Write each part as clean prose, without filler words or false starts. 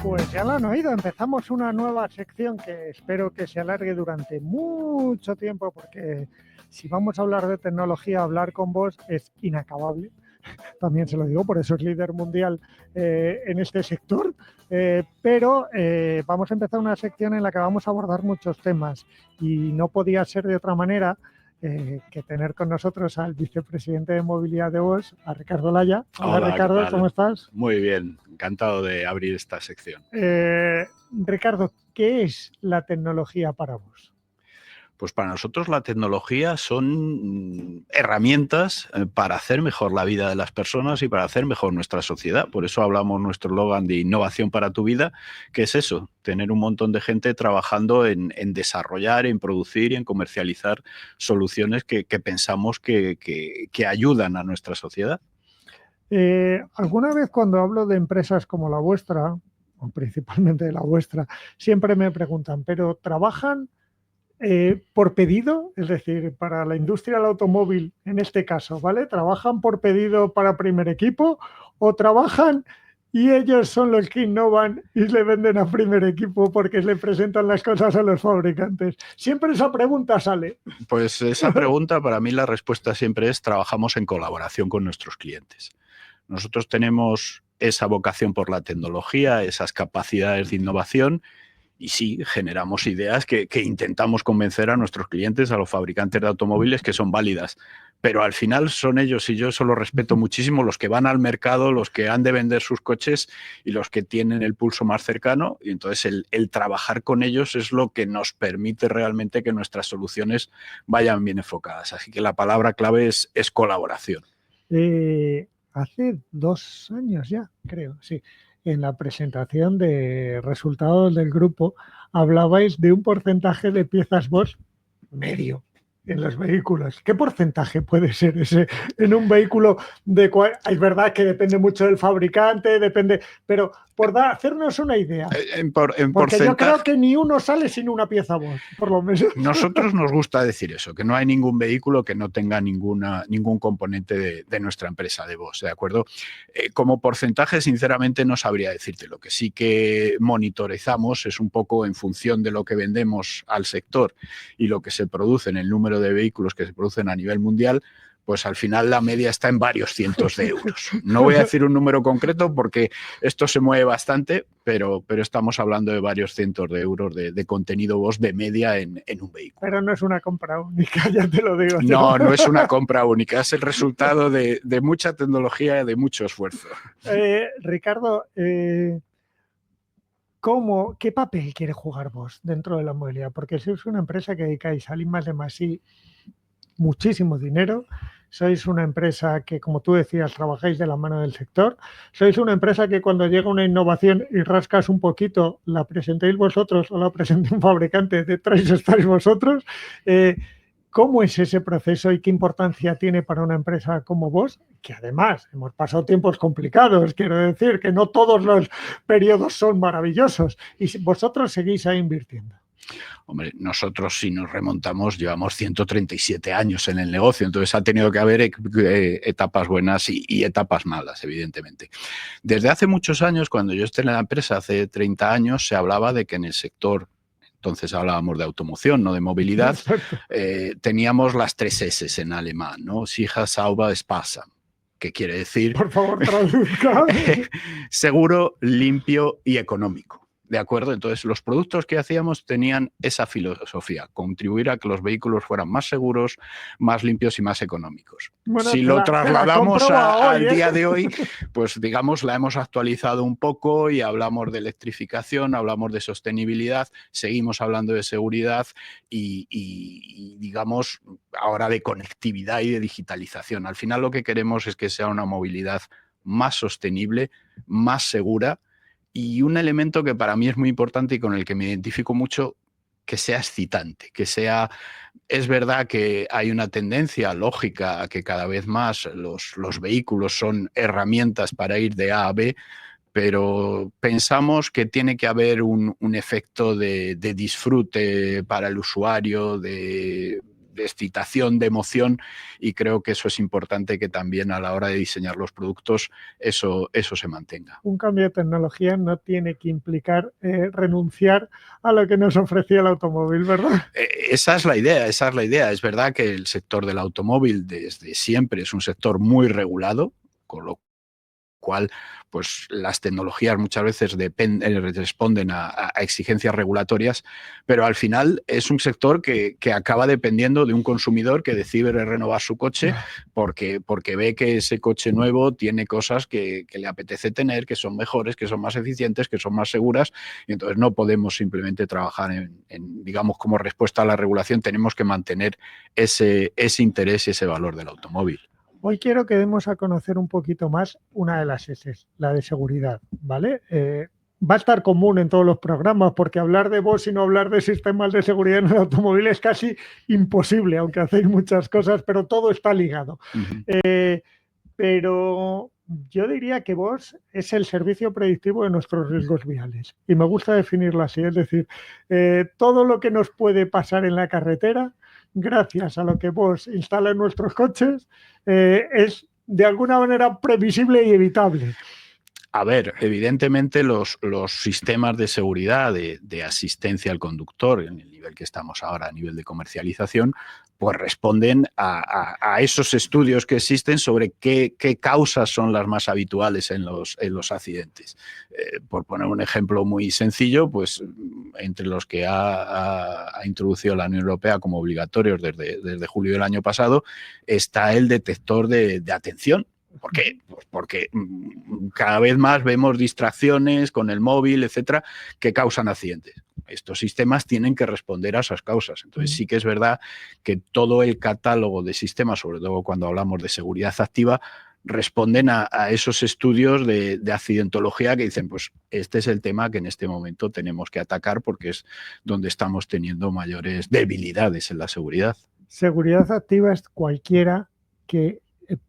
Pues ya lo han oído, empezamos una nueva sección que espero que se alargue durante mucho tiempo, porque si vamos a hablar de tecnología, hablar con vos es inacabable. También se lo digo, por eso es líder mundial en este sector. Pero vamos a empezar una sección en la que vamos a abordar muchos temas y no podía ser de otra manera que tener con nosotros al vicepresidente de movilidad de Bosch, a Ricardo Laya. Hola Ricardo, ¿cómo estás? Muy bien, encantado de abrir esta sección. Ricardo, ¿qué es la tecnología para vos? Pues para nosotros la tecnología son herramientas para hacer mejor la vida de las personas y para hacer mejor nuestra sociedad. Por eso hablamos nuestro eslogan de innovación para tu vida, que es eso, tener un montón de gente trabajando en desarrollar, en producir y en comercializar soluciones que pensamos que ayudan a nuestra sociedad. Alguna vez cuando hablo de empresas como la vuestra, o principalmente de la vuestra, siempre me preguntan, ¿pero trabajan por pedido? Es decir, para la industria del automóvil, en este caso, ¿vale? ¿Trabajan por pedido para primer equipo o trabajan y ellos son los que innovan y le venden a primer equipo porque le presentan las cosas a los fabricantes? Siempre esa pregunta sale. Pues esa pregunta, para mí la respuesta siempre es: trabajamos en colaboración con nuestros clientes. Nosotros tenemos esa vocación por la tecnología, esas capacidades de innovación y sí, generamos ideas que intentamos convencer a nuestros clientes, a los fabricantes de automóviles, que son válidas. Pero al final son ellos, y yo eso lo respeto muchísimo, los que van al mercado, los que han de vender sus coches y los que tienen el pulso más cercano. Y entonces el trabajar con ellos es lo que nos permite realmente que nuestras soluciones vayan bien enfocadas. Así que la palabra clave es colaboración. Hace 2 años ya, creo, sí, en la presentación de resultados del grupo hablabais de un porcentaje de piezas Bosch medio en los vehículos. ¿Qué porcentaje puede ser ese en un vehículo? Es verdad que depende mucho del fabricante, depende, pero por hacernos una idea. Porque yo creo que ni uno sale sin una pieza Bosch, por lo menos. Nosotros nos gusta decir eso, que no hay ningún vehículo que no tenga ningún componente de nuestra empresa, de Bosch, ¿de acuerdo? Como porcentaje, sinceramente, no sabría decirte. Lo que sí que monitorizamos es un poco en función de lo que vendemos al sector y lo que se produce en el número de vehículos que se producen a nivel mundial. Pues al final la media está en varios cientos de euros. No voy a decir un número concreto porque esto se mueve bastante, pero estamos hablando de varios cientos de euros de contenido Bosch de media en un vehículo. Pero no es una compra única, ya te lo digo. No es una compra única, es el resultado de mucha tecnología y de mucho esfuerzo. Ricardo, ¿qué papel quiere jugar vos dentro de la movilidad? Porque sois una empresa que dedicáis al I+D+I muchísimo dinero, sois una empresa que, como tú decías, trabajáis de la mano del sector, sois una empresa que cuando llega una innovación y rascas un poquito, la presentéis vosotros o la presenta un fabricante, detrás estáis vosotros. ¿Cómo es ese proceso y qué importancia tiene para una empresa como vos? Que además hemos pasado tiempos complicados, quiero decir que no todos los periodos son maravillosos y vosotros seguís ahí invirtiendo. Hombre, nosotros, si nos remontamos, llevamos 137 años en el negocio, entonces ha tenido que haber etapas buenas y etapas malas, evidentemente. Desde hace muchos años, cuando yo estuve en la empresa, hace 30 años, se hablaba de que en el sector, entonces hablábamos de automoción, no de movilidad, teníamos las 3 S en alemán, ¿no? Sicher, sauber, sparsam, que quiere decir... Por favor, traduzca. seguro, limpio y económico. ¿De acuerdo? Entonces, los productos que hacíamos tenían esa filosofía, contribuir a que los vehículos fueran más seguros, más limpios y más económicos. Bueno, si lo trasladamos al día de hoy, pues digamos, la hemos actualizado un poco y hablamos de electrificación, hablamos de sostenibilidad, seguimos hablando de seguridad y digamos, ahora de conectividad y de digitalización. Al final lo que queremos es que sea una movilidad más sostenible, más segura. Y un elemento que para mí es muy importante y con el que me identifico mucho, que sea excitante, que sea... Es verdad que hay una tendencia lógica a que cada vez más los vehículos son herramientas para ir de A a B, pero pensamos que tiene que haber un efecto de disfrute para el usuario, de excitación, de emoción, y creo que eso es importante, que también a la hora de diseñar los productos eso se mantenga. Un cambio de tecnología no tiene que implicar renunciar a lo que nos ofrecía el automóvil, ¿verdad? Esa es la idea, esa es la idea. Es verdad que el sector del automóvil desde siempre es un sector muy regulado, con lo cual pues las tecnologías muchas veces responden a exigencias regulatorias, pero al final es un sector que acaba dependiendo de un consumidor que decide renovar su coche porque ve que ese coche nuevo tiene cosas que le apetece tener, que son mejores, que son más eficientes, que son más seguras, y entonces no podemos simplemente trabajar digamos, como respuesta a la regulación. Tenemos que mantener ese interés y ese valor del automóvil. Hoy quiero que demos a conocer un poquito más una de las S, la de seguridad, ¿vale? Va a estar común en todos los programas, porque hablar de vos y no hablar de sistemas de seguridad en el automóvil es casi imposible, aunque hacéis muchas cosas, pero todo está ligado. Pero yo diría que vos es el servicio predictivo de nuestros riesgos viales. Y me gusta definirlo así, es decir, todo lo que nos puede pasar en la carretera, gracias a lo que vos instala en nuestros coches, es de alguna manera previsible y evitable. A ver, evidentemente los sistemas de seguridad, de asistencia al conductor, en el nivel que estamos ahora, a nivel de comercialización, pues responden a esos estudios que existen sobre qué causas son las más habituales en los accidentes. Por poner un ejemplo muy sencillo, pues entre los que ha introducido la Unión Europea como obligatorios desde julio del año pasado, está el detector de atención. ¿Por qué? Pues porque cada vez más vemos distracciones con el móvil, etcétera, que causan accidentes. Estos sistemas tienen que responder a esas causas. Entonces sí que es verdad que todo el catálogo de sistemas, sobre todo cuando hablamos de seguridad activa, responden a esos estudios de accidentología que dicen, pues este es el tema que en este momento tenemos que atacar porque es donde estamos teniendo mayores debilidades en la seguridad. Seguridad activa es cualquiera que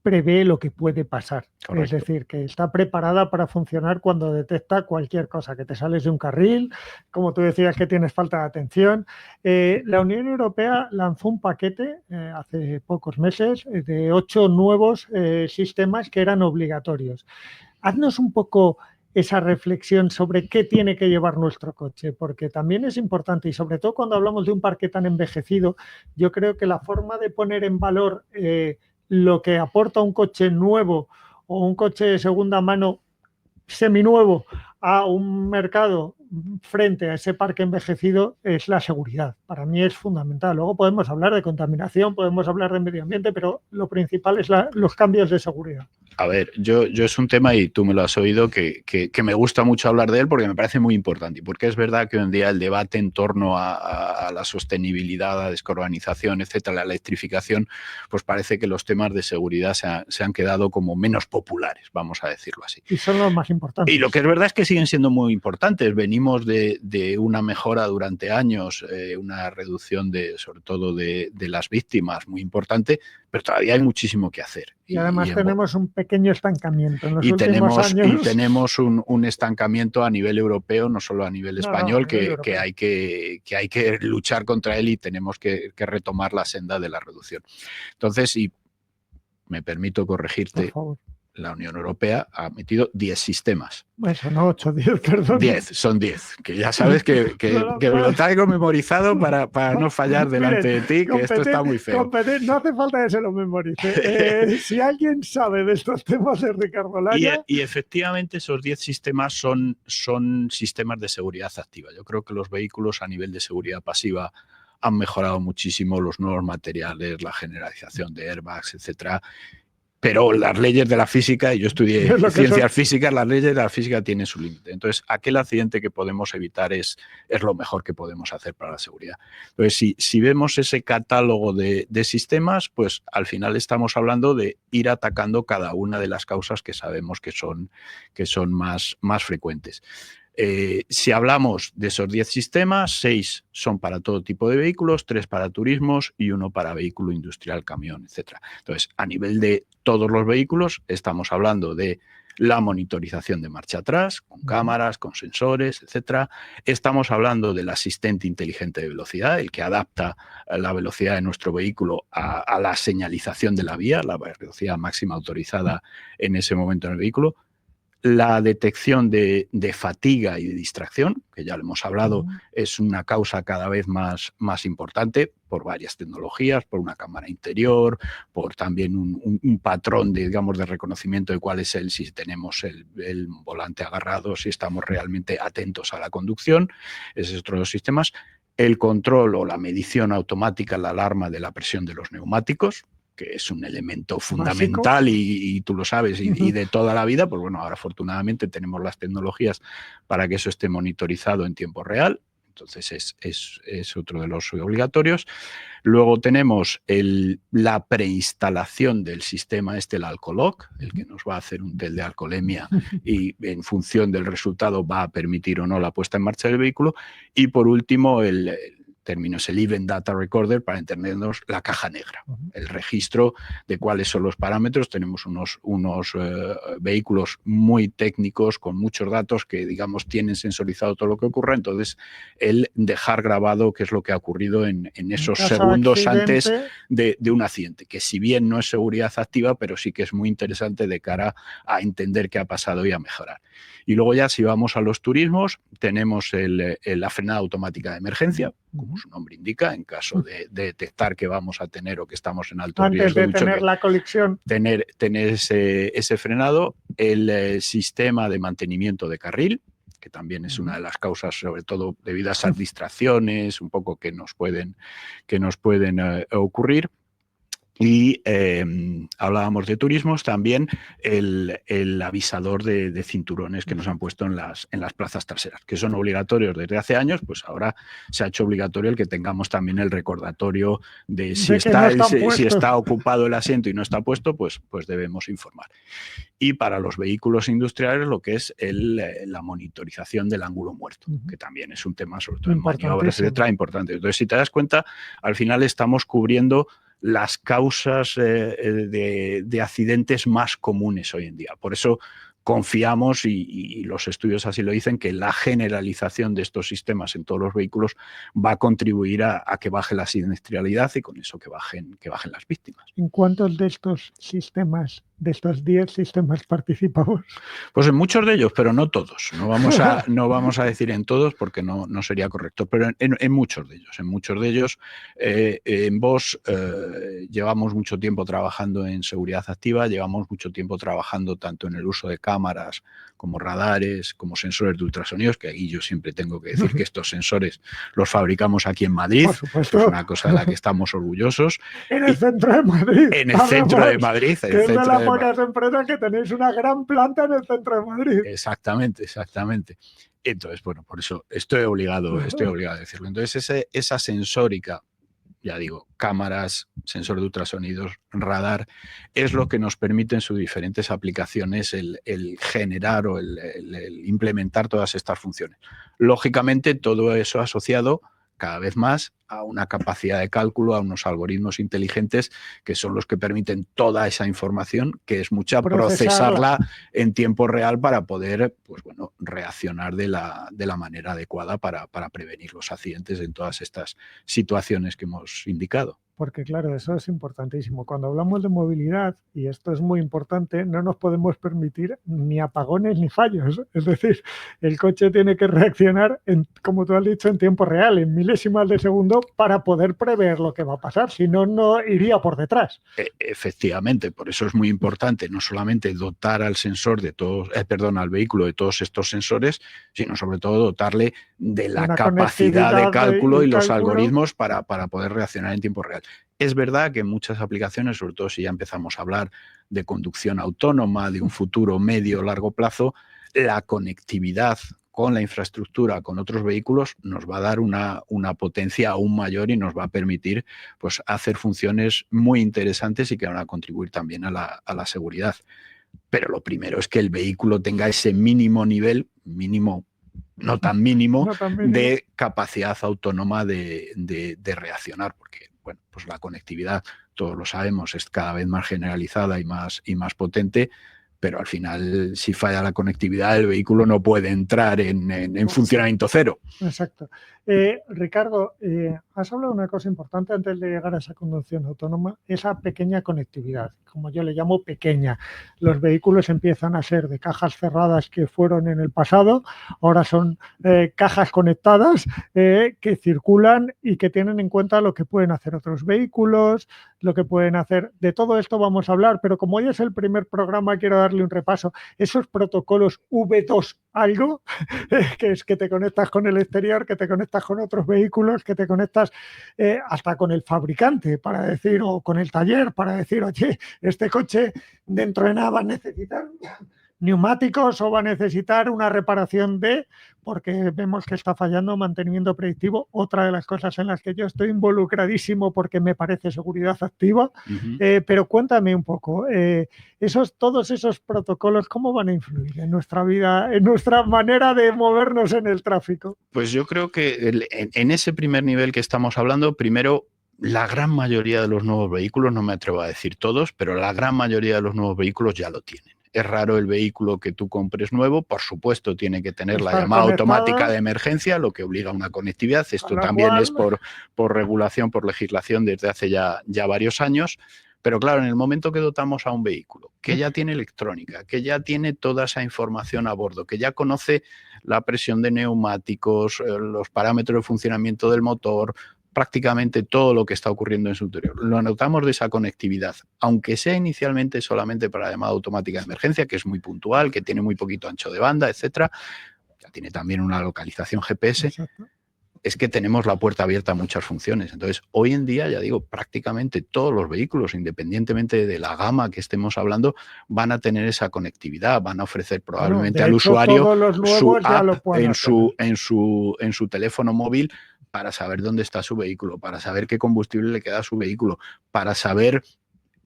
prevé lo que puede pasar. Correcto. Es decir, que está preparada para funcionar cuando detecta cualquier cosa, que te sales de un carril, como tú decías que tienes falta de atención. La Unión Europea lanzó un paquete hace pocos meses de 8 nuevos sistemas que eran obligatorios. Haznos un poco esa reflexión sobre qué tiene que llevar nuestro coche, porque también es importante, y sobre todo cuando hablamos de un parque tan envejecido, yo creo que la forma de poner en valor lo que aporta un coche nuevo o un coche de segunda mano seminuevo a un mercado frente a ese parque envejecido es la seguridad. Para mí es fundamental. Luego podemos hablar de contaminación, podemos hablar de medio ambiente, pero lo principal es los cambios de seguridad. A ver, yo es un tema, y tú me lo has oído, que me gusta mucho hablar de él porque me parece muy importante. Y porque es verdad que hoy en día el debate en torno a la sostenibilidad, a la descarbonización, etcétera, la electrificación, pues parece que los temas de seguridad se han quedado como menos populares, vamos a decirlo así. Y son los más importantes. Y lo que es verdad es que siguen siendo muy importantes. Venimos de una mejora durante años, una reducción sobre todo de las víctimas muy importante, pero todavía hay muchísimo que hacer. Y además tenemos un pequeño estancamiento en los últimos años. Y tenemos un estancamiento a nivel europeo, no solo a nivel español, que hay que luchar contra él, y tenemos que retomar la senda de la reducción. Entonces, y me permito corregirte, por favor, la Unión Europea ha metido 10 sistemas. Eso no, 8, 10, perdón. 10, son 10. Que ya sabes que me lo traigo memorizado para no fallar delante de ti, que esto está muy feo. No hace falta que se lo memorice. Si alguien sabe de estos temas es Ricardo Laya. Y efectivamente esos 10 sistemas son sistemas de seguridad activa. Yo creo que los vehículos a nivel de seguridad pasiva han mejorado muchísimo, los nuevos materiales, la generalización de airbags, etcétera. Pero las leyes de la física, y yo estudié ciencias físicas, las leyes de la física tienen su límite. Entonces, aquel accidente que podemos evitar es lo mejor que podemos hacer para la seguridad. Entonces, si vemos ese catálogo de sistemas, pues al final estamos hablando de ir atacando cada una de las causas que sabemos que son más frecuentes. Si hablamos de esos 10 sistemas, 6 son para todo tipo de vehículos, 3 para turismos y 1 para vehículo industrial, camión, etc. Entonces, a nivel de todos los vehículos, estamos hablando de la monitorización de marcha atrás, con cámaras, con sensores, etcétera. Estamos hablando del asistente inteligente de velocidad, el que adapta la velocidad de nuestro vehículo a la señalización de la vía, la velocidad máxima autorizada en ese momento en el vehículo. La detección de fatiga y de distracción, que ya lo hemos hablado, es una causa cada vez más importante por varias tecnologías, por una cámara interior, por también un patrón de, digamos, de reconocimiento de cuál es si tenemos el volante agarrado, si estamos realmente atentos a la conducción. Ese es otro de los sistemas. El control o la medición automática, la alarma de la presión de los neumáticos, que es un elemento fundamental y tú lo sabes, y de toda la vida. Pues bueno, ahora afortunadamente tenemos las tecnologías para que eso esté monitorizado en tiempo real. Entonces es otro de los obligatorios. Luego tenemos la preinstalación del sistema el Alcoloc, el que nos va a hacer un test de alcoholemia y en función del resultado va a permitir o no la puesta en marcha del vehículo. Y por último, el término es el Event Data Recorder, para entendernos, la caja negra, el registro de cuáles son los parámetros. Tenemos unos vehículos muy técnicos con muchos datos que, digamos, tienen sensorizado todo lo que ocurre. Entonces, el dejar grabado qué es lo que ha ocurrido en esos segundos antes de un accidente, que si bien no es seguridad activa, pero sí que es muy interesante de cara a entender qué ha pasado y a mejorar. Y luego ya, si vamos a los turismos, tenemos la frenada automática de emergencia, como su nombre indica, en caso de detectar que vamos a tener o que estamos en alto riesgo. Antes de tener la colisión. Tener ese frenado, el sistema de mantenimiento de carril, que también es una de las causas, sobre todo debido a esas distracciones un poco que nos pueden ocurrir. Y hablábamos de turismos, también el avisador de cinturones que nos han puesto en las plazas traseras, que son obligatorios desde hace años. Pues ahora se ha hecho obligatorio el que tengamos también el recordatorio de si está ocupado el asiento y no está puesto, pues debemos informar. Y para los vehículos industriales, lo que es la monitorización del ángulo muerto, que también es un tema, sobre todo en maniobras, etcétera, importante. Entonces, si te das cuenta, al final estamos cubriendo las causas de accidentes más comunes hoy en día. Por eso confiamos, y los estudios así lo dicen, que la generalización de estos sistemas en todos los vehículos va a contribuir a que baje la siniestralidad y con eso que bajen las víctimas. ¿En cuántos de estos sistemas, de estos 10 sistemas, participamos? Pues en muchos de ellos, pero no todos. No vamos a decir en todos porque no sería correcto, pero en muchos de ellos. En muchos de ellos, en Bosch llevamos mucho tiempo trabajando en seguridad activa, llevamos mucho tiempo trabajando tanto en el uso de cámaras como radares, como sensores de ultrasonidos, que aquí yo siempre tengo que decir que estos sensores los fabricamos aquí en Madrid. Por supuesto. Es una cosa de la que estamos orgullosos. En el centro de Madrid. En el centro de Madrid. Que es de las pocas empresas que tenéis una gran planta en el centro de Madrid. Exactamente. Entonces, bueno, por eso estoy obligado a decirlo. Entonces, esa sensórica, ya digo, cámaras, sensor de ultrasonidos, radar, es lo que nos permite en sus diferentes aplicaciones el generar o el implementar todas estas funciones. Lógicamente, todo eso asociado cada vez más a una capacidad de cálculo, a unos algoritmos inteligentes que son los que permiten toda esa información, que es mucha, procesarla en tiempo real para poder, pues bueno, reaccionar de la manera adecuada para prevenir los accidentes en todas estas situaciones que hemos indicado. Porque claro, eso es importantísimo. Cuando hablamos de movilidad, y esto es muy importante, no nos podemos permitir ni apagones ni fallos. Es decir, el coche tiene que reaccionar, como tú has dicho, en tiempo real, en milésimas de segundo, para poder prever lo que va a pasar. Si no, no iría por detrás. Efectivamente, por eso es muy importante no solamente dotar al sensor de todos, al vehículo de todos estos sensores, sino sobre todo dotarle de la capacidad de cálculo y los algoritmos para poder reaccionar en tiempo real. Es verdad que en muchas aplicaciones, sobre todo si ya empezamos a hablar de conducción autónoma, de un futuro medio o largo plazo, la conectividad con la infraestructura, con otros vehículos, nos va a dar una potencia aún mayor y nos va a permitir, pues, hacer funciones muy interesantes y que van a contribuir también a la seguridad. Pero lo primero es que el vehículo tenga ese mínimo nivel, no tan mínimo, de capacidad autónoma de reaccionar, porque bueno, pues la conectividad, todos lo sabemos, es cada vez más generalizada y más potente, pero al final, si falla la conectividad, el vehículo no puede entrar en funcionamiento cero. Exacto. Ricardo, has hablado de una cosa importante antes de llegar a esa conducción autónoma, esa pequeña conectividad, como yo le llamo pequeña. Los vehículos empiezan a ser de cajas cerradas que fueron en el pasado, ahora son cajas conectadas que circulan y que tienen en cuenta lo que pueden hacer otros vehículos, lo que pueden hacer. De todo esto vamos a hablar, pero como hoy es el primer programa, quiero darle un repaso. Esos protocolos V2 algo, que es que te conectas con el exterior, que te conectas con otros vehículos, que te conectas hasta con el fabricante para decir, o con el taller para decir, oye, este coche dentro de nada va a necesitar neumáticos o va a necesitar una reparación porque vemos que está fallando mantenimiento predictivo. Otra de las cosas en las que yo estoy involucradísimo porque me parece seguridad activa. Pero cuéntame un poco, todos esos protocolos, ¿cómo van a influir en nuestra vida, en nuestra manera de movernos en el tráfico? Pues yo creo que en ese primer nivel que estamos hablando, primero, la gran mayoría de los nuevos vehículos, no me atrevo a decir todos, pero la gran mayoría de los nuevos vehículos ya lo tienen. Es raro el vehículo que tú compres nuevo, por supuesto tiene que tener la llamada automática de emergencia, lo que obliga a una conectividad. Esto también es por regulación, por legislación desde hace ya varios años. Pero claro, en el momento que dotamos a un vehículo que ya tiene electrónica, que ya tiene toda esa información a bordo, que ya conoce la presión de neumáticos, los parámetros de funcionamiento del motor, prácticamente todo lo que está ocurriendo en su interior. Lo notamos de esa conectividad, aunque sea inicialmente solamente para la llamada automática de emergencia, que es muy puntual, que tiene muy poquito ancho de banda, etcétera. Ya tiene también una localización GPS. Exacto. Es que tenemos la puerta abierta a muchas funciones. Entonces, hoy en día, ya digo, prácticamente todos los vehículos, independientemente de la gama que estemos hablando, van a tener esa conectividad, van a ofrecer probablemente al usuario su app en su teléfono móvil para saber dónde está su vehículo, para saber qué combustible le queda a su vehículo, para saber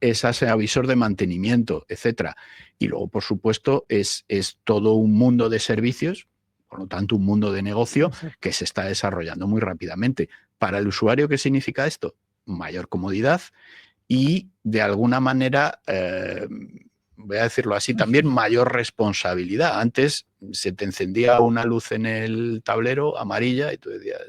ese avisor de mantenimiento, etcétera. Y luego, por supuesto, es todo un mundo de servicios, por lo tanto, un mundo de negocio que se está desarrollando muy rápidamente. Para el usuario, ¿qué significa esto? Mayor comodidad y, de alguna manera, voy a decirlo así, también mayor responsabilidad. Antes se te encendía una luz en el tablero amarilla y tú decías,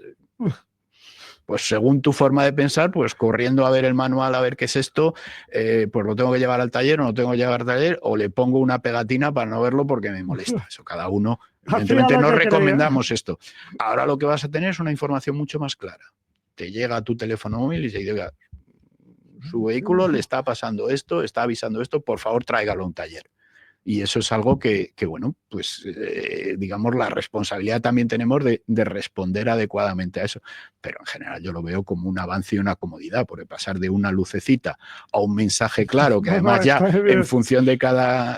pues según tu forma de pensar, pues corriendo a ver el manual, a ver qué es esto, pues lo tengo que llevar al taller o no tengo que llevar al taller, o le pongo una pegatina para no verlo porque me molesta. Eso cada uno, evidentemente no recomendamos esto. Ahora lo que vas a tener es una información mucho más clara. Te llega a tu teléfono móvil y se dice, oiga, su vehículo le está pasando esto, está avisando esto, por favor tráigalo a un taller. Y eso es algo que bueno, pues digamos, la responsabilidad también tenemos de responder adecuadamente a eso. Pero en general yo lo veo como un avance y una comodidad, porque pasar de una lucecita a un mensaje claro, que además ya en función de cada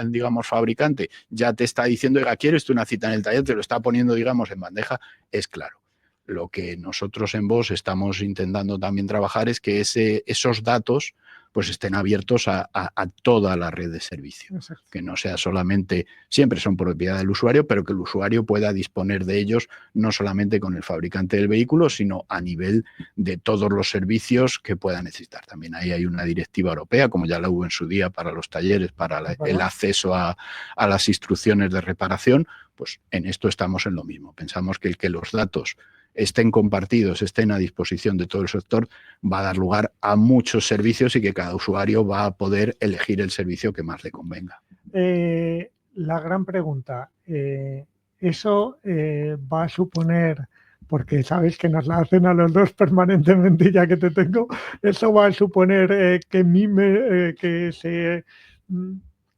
digamos, fabricante, ya te está diciendo, oiga, ¿quieres tú una cita en el taller? Te lo está poniendo, digamos, en bandeja, es claro. Lo que nosotros en Bosch estamos intentando también trabajar es que esos datos pues estén abiertos a toda la red de servicio. Exacto. Que no sea solamente, siempre son propiedad del usuario, pero que el usuario pueda disponer de ellos no solamente con el fabricante del vehículo, sino a nivel de todos los servicios que pueda necesitar. También ahí hay una directiva europea, como ya la hubo en su día para los talleres, para el acceso a las instrucciones de reparación, pues en esto estamos en lo mismo. Pensamos que el que los datos estén compartidos, estén a disposición de todo el sector, va a dar lugar a muchos servicios y que cada usuario va a poder elegir el servicio que más le convenga. La gran pregunta, ¿eso va a suponer, porque sabes que nos la hacen a los dos permanentemente ya que te tengo, eso va a suponer que se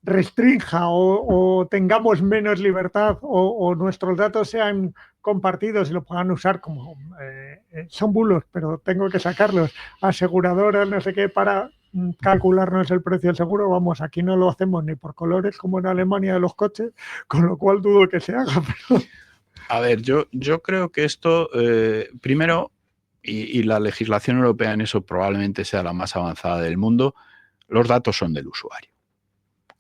restrinja o tengamos menos libertad o nuestros datos sean compartidos y lo puedan usar como son bulos, pero tengo que sacarlos, aseguradoras, no sé qué, para calcularnos el precio del seguro? Vamos, aquí no lo hacemos ni por colores como en Alemania de los coches, con lo cual dudo que se haga. Pero... A ver, yo creo que esto, primero, y la legislación europea en eso probablemente sea la más avanzada del mundo, los datos son del usuario.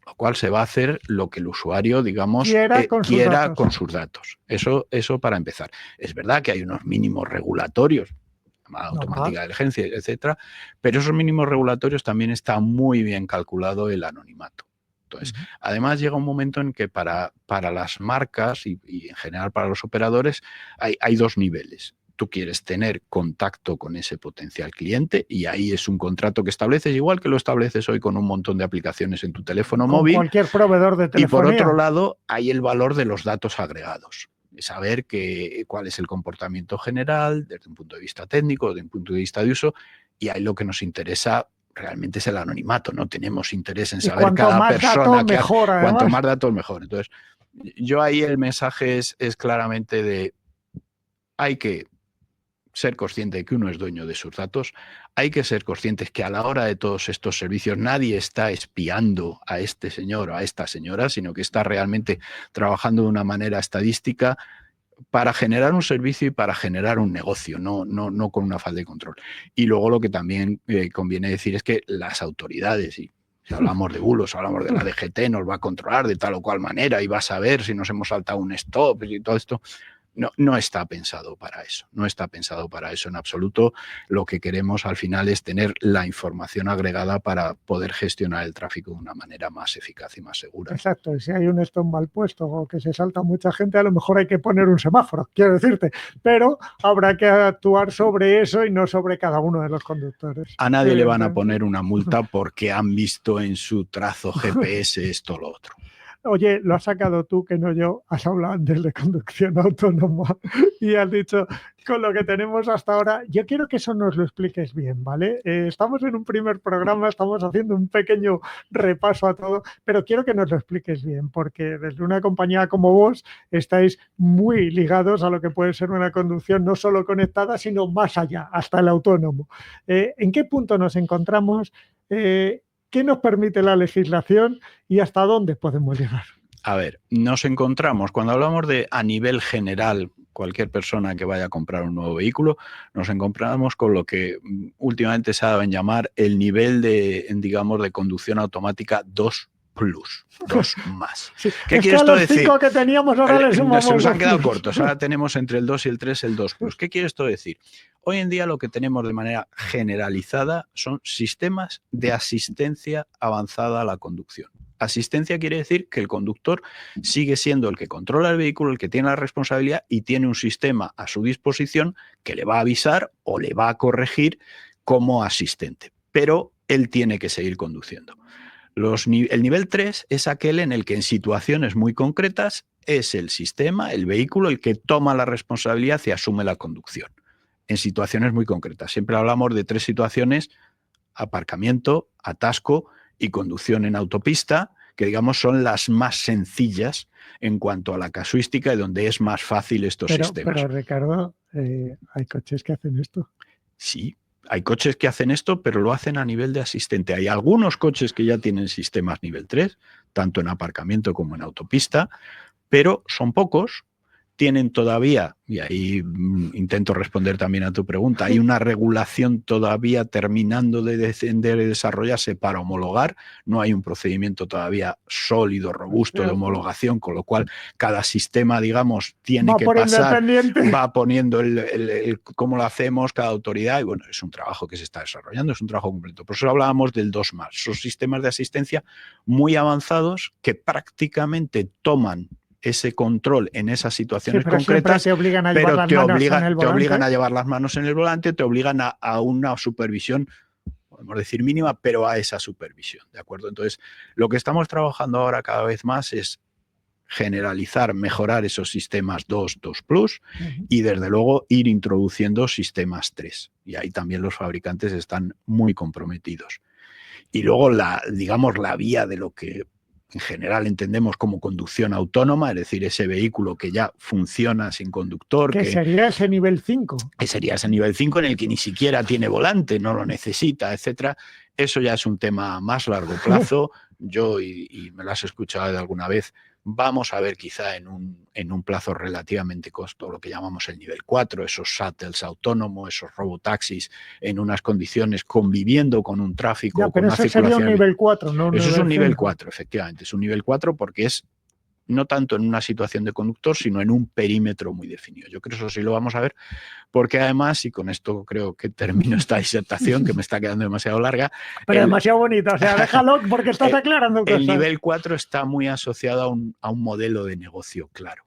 Lo cual se va a hacer lo que el usuario, digamos, quiera con sus datos. Eso para empezar. Es verdad que hay unos mínimos regulatorios, llamada automática de emergencia, etcétera, pero esos mínimos regulatorios también está muy bien calculado el anonimato. Entonces, además llega un momento en que para las marcas y en general para los operadores hay dos niveles. Tú quieres tener contacto con ese potencial cliente y ahí es un contrato que estableces, igual que lo estableces hoy con un montón de aplicaciones en tu teléfono móvil. Cualquier proveedor de telefonía. Y por otro lado, hay el valor de los datos agregados. Saber cuál es el comportamiento general desde un punto de vista técnico, desde un punto de vista de uso, y ahí lo que nos interesa realmente es el anonimato. No tenemos interés en saber cada persona que hace. Cuanto más datos, mejor. Entonces, yo ahí el mensaje es claramente de hay que ser consciente de que uno es dueño de sus datos, hay que ser conscientes que a la hora de todos estos servicios nadie está espiando a este señor o a esta señora, sino que está realmente trabajando de una manera estadística para generar un servicio y para generar un negocio, no con una falta de control. Y luego lo que también conviene decir es que las autoridades, y si hablamos de bulos, hablamos de la DGT, nos va a controlar de tal o cual manera y va a saber si nos hemos saltado un stop y todo esto. No está pensado para eso, no está pensado para eso en absoluto. Lo que queremos al final es tener la información agregada para poder gestionar el tráfico de una manera más eficaz y más segura. Exacto, y si hay un stop mal puesto o que se salta mucha gente, a lo mejor hay que poner un semáforo, quiero decirte, pero habrá que actuar sobre eso y no sobre cada uno de los conductores. A nadie le van a poner una multa porque han visto en su trazo GPS esto o lo otro. Oye, lo has sacado tú, que no yo, has hablado antes de conducción autónoma y has dicho, con lo que tenemos hasta ahora, yo quiero que eso nos lo expliques bien, ¿vale? Estamos en un primer programa, estamos haciendo un pequeño repaso a todo, pero quiero que nos lo expliques bien, porque desde una compañía como vos estáis muy ligados a lo que puede ser una conducción no solo conectada, sino más allá, hasta el autónomo. ¿En qué punto nos encontramos? ¿Qué nos permite la legislación y hasta dónde podemos llegar? A ver, nos encontramos, cuando hablamos de a nivel general, cualquier persona que vaya a comprar un nuevo vehículo, nos encontramos con lo que últimamente se ha dado en llamar el nivel de, digamos, de conducción automática 2+, 2 más. Sí, ¿Qué quiere esto decir? 5 que teníamos ahora les sumamos. Se nos han quedado cortos, ahora tenemos entre el 2 y el 3 el 2+. ¿Qué quiere esto decir? Hoy en día lo que tenemos de manera generalizada son sistemas de asistencia avanzada a la conducción. Asistencia quiere decir que el conductor sigue siendo el que controla el vehículo, el que tiene la responsabilidad y tiene un sistema a su disposición que le va a avisar o le va a corregir como asistente. Pero él tiene que seguir conduciendo. El nivel 3 es aquel en el que en situaciones muy concretas es el sistema, el vehículo, el que toma la responsabilidad y asume la conducción. En situaciones muy concretas. Siempre hablamos de 3 situaciones: aparcamiento, atasco y conducción en autopista, que digamos son las más sencillas en cuanto a la casuística y donde es más fácil estos sistemas. Pero Ricardo, ¿hay coches que hacen esto? Sí, hay coches que hacen esto, pero lo hacen a nivel de asistente. Hay algunos coches que ya tienen sistemas nivel 3, tanto en aparcamiento como en autopista, pero son pocos. Tienen todavía, y ahí intento responder también a tu pregunta, hay una regulación todavía terminando de desarrollarse para homologar, no hay un procedimiento todavía sólido, robusto de homologación, con lo cual cada sistema, digamos, tiene que pasar, va poniendo cómo lo hacemos, cada autoridad, y bueno, es un trabajo que se está desarrollando, es un trabajo completo. Por eso hablábamos del 2+, son sistemas de asistencia muy avanzados que prácticamente toman ese control en esas situaciones concretas, te obligan a pero te obligan a llevar las manos en el volante, te obligan a una supervisión, podemos decir mínima, pero a esa supervisión, ¿de acuerdo? Entonces, lo que estamos trabajando ahora cada vez más es generalizar, mejorar esos sistemas 2+, y desde luego ir introduciendo sistemas 3. Y ahí también los fabricantes están muy comprometidos. Y luego digamos, la vía de lo que en general entendemos como conducción autónoma, es decir, ese vehículo que ya funciona sin conductor. Que sería ese nivel 5. Que sería ese nivel 5 en el que ni siquiera tiene volante, no lo necesita, etcétera. Eso ya es un tema más largo plazo. Yo, y me lo has escuchado de alguna vez, vamos a ver quizá en un plazo relativamente corto lo que llamamos el nivel 4, esos shuttles autónomos, esos robotaxis en unas condiciones conviviendo con un tráfico. Ya, pero eso sería un nivel 4, ¿no? Eso es un nivel 4, efectivamente. Es un nivel 4 porque es no tanto en una situación de conductor, sino en un perímetro muy definido. Yo creo que eso sí lo vamos a ver, porque además, y con esto creo que termino esta disertación, que me está quedando demasiado larga. Pero demasiado bonita, o sea, déjalo porque estás aclarando cosas. El nivel 4 está muy asociado a un modelo de negocio claro.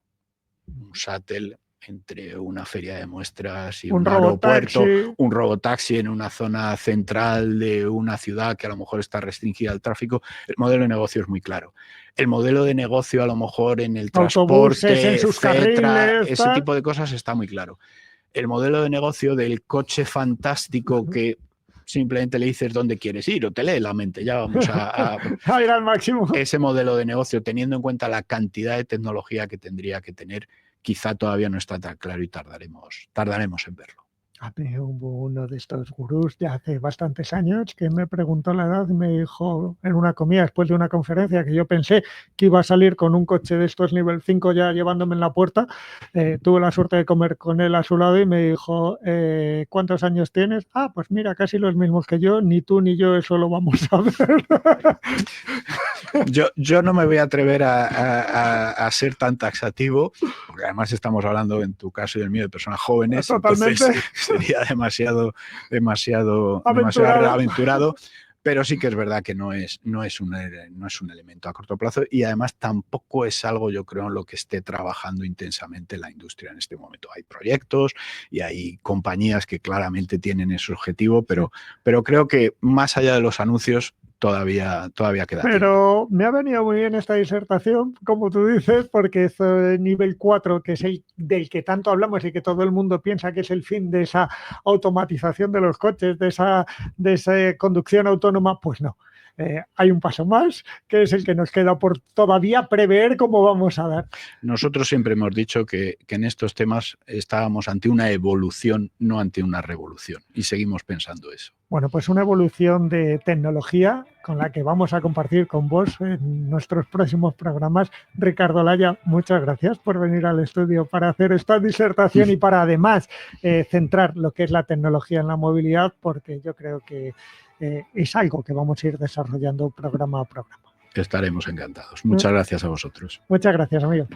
Un shuttle entre una feria de muestras y un aeropuerto, un robotaxi en una zona central de una ciudad que a lo mejor está restringida al tráfico. El modelo de negocio es muy claro. El modelo de negocio a lo mejor en el transporte, en sus carriles, ese tipo de cosas está muy claro. El modelo de negocio del coche fantástico que simplemente le dices dónde quieres ir o te lee la mente, ya vamos a ir al máximo. Ese modelo de negocio, teniendo en cuenta la cantidad de tecnología que tendría que tener, quizá todavía no está tan claro y tardaremos en verlo. A mí hubo uno de estos gurús ya hace bastantes años que me preguntó la edad y me dijo en una comida después de una conferencia que yo pensé que iba a salir con un coche de estos nivel 5 ya llevándome en la puerta. Tuve la suerte de comer con él a su lado y me dijo, ¿cuántos años tienes? Ah, pues mira, casi los mismos que yo, ni tú ni yo eso lo vamos a ver. Yo no me voy a atrever a ser tan taxativo, porque además estamos hablando en tu caso y el mío de personas jóvenes. Totalmente. Entonces sería demasiado aventurado, pero sí que es verdad que no es un elemento a corto plazo y además tampoco es algo, yo creo, en lo que esté trabajando intensamente la industria en este momento. Hay proyectos y hay compañías que claramente tienen ese objetivo, pero creo que más allá de los anuncios todavía queda Pero tiempo. Me ha venido muy bien esta disertación, como tú dices, porque es nivel 4, que es el del que tanto hablamos y que todo el mundo piensa que es el fin de esa automatización de los coches, de esa conducción autónoma, pues no. Hay un paso más, que es el que nos queda por todavía prever cómo vamos a dar. Nosotros siempre hemos dicho que en estos temas estábamos ante una evolución, no ante una revolución, y seguimos pensando eso. Bueno, pues una evolución de tecnología con la que vamos a compartir con vos en nuestros próximos programas. Ricardo Laya, muchas gracias por venir al estudio para hacer esta disertación y para además centrar lo que es la tecnología en la movilidad, porque yo creo que es algo que vamos a ir desarrollando programa a programa. Estaremos encantados. Muchas gracias a vosotros. Muchas gracias, amigo.